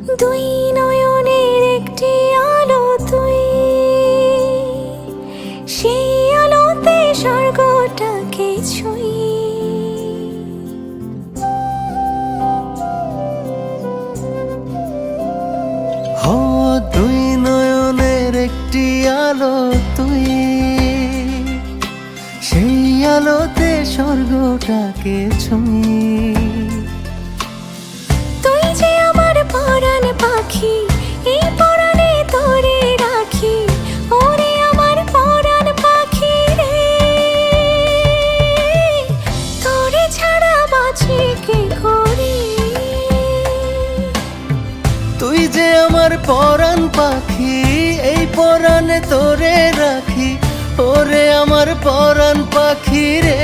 দুই নয়নের একটি আলো তুই, সেই আলোতে স্বর্গটাকে ছুঁই। হো দুই নয়নের একটি আলো তুই, সেই আলোতে স্বর্গটাকে ছুঁই। তুই যে আমার পরাণ পাখি, এই পরাণে তোরে রাখি। ওরে আমার পরাণ পাখি রে, তোরে ছাড়া বাঁচি কি করে। তুই যে আমার পরাণ পাখি, এই পরাণে তোরে রাখি। ওরে আমার পরাণ পাখি রে,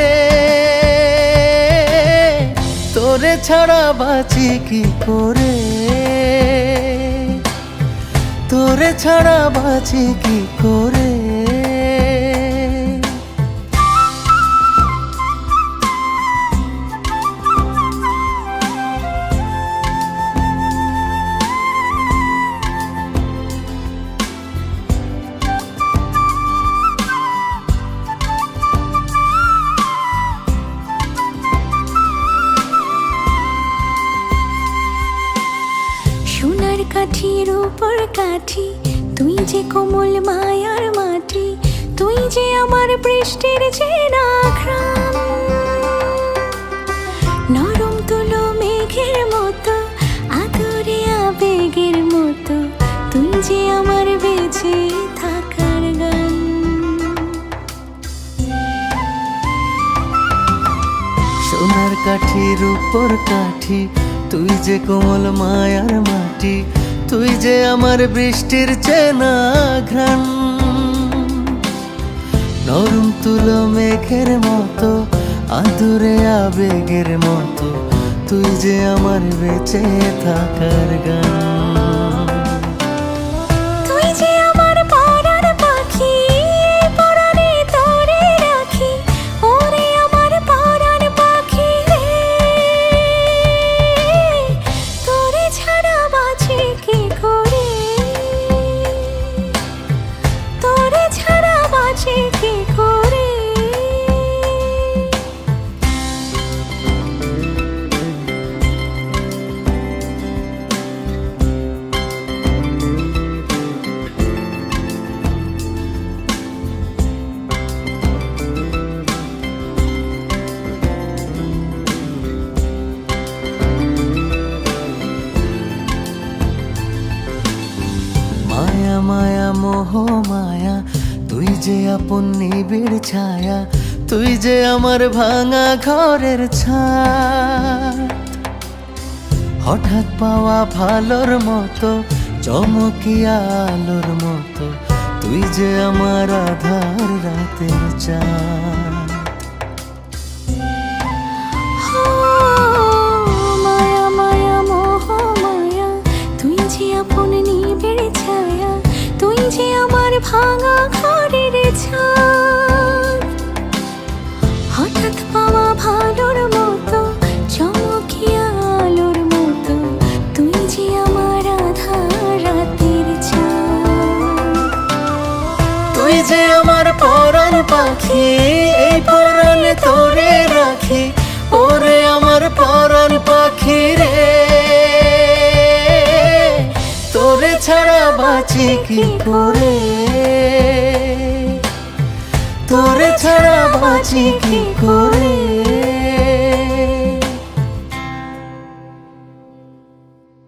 তোরে ছাড়া বাঁচি কি করে। তোরে ছাড়া বাঁচি কি করে। সোনার কাঠির উপর কাঠি, তুই যে কোমল মায়ার মাটি। তুই যে আমার বৃষ্টির চেনা ঘ্রাণ, নরম তুলো মেঘের মতো, আদরে আবেগের মতো। তুই যে আমার বেঁচে থাকার গান। সোনার কাঠির উপর কাঠি, তুই যে কোমল মায়ার মাটি। তুই যে আমার বৃষ্টির চেনা ঘ্রাণ, নরম তুলো মেঘের মতো, আদরে আবেগের মতো। তুই যে আমার বেঁচে থাকার গান। তুই যে আমার পরাণ পাখি, এই পরাণে তোরে রাখি। ওরে আমার পরাণ পাখি রে, তোরে ছাড়া বাঁচি কি করে। তোরে ছাড়া বাঁচি কি করে। মায়া মায়া মোহ মায়া, তুই যে আপন নিবিড় ছায়া। তুই যে আমার ভাঙা ঘরের ছাদ, হঠাৎ পাওয়া ভালোর মতো, চমকিয়া আলোর মতো। তুই যে আমার আধার রাতের চাঁদ। মায়া মায়া মোহ মায়া, তুই যে আপন নিবিড় ছায়া। তুই যে আমার ভাঙা ঘরের ছাদ, হঠাৎ পাওয়া ভালোর মতো, চমকিয়া আলোর মতো। তুই যে আমার আধার রাতের চাঁদ। তুই যে আমার পরাণ পাখি, এই পরাণে তোরে রাখি। ওরে আমার পরাণ পাখি রে, তোরে ছাড়া বাঁচি কি করে। তোরে ছাড়া বাঁচি কি করে।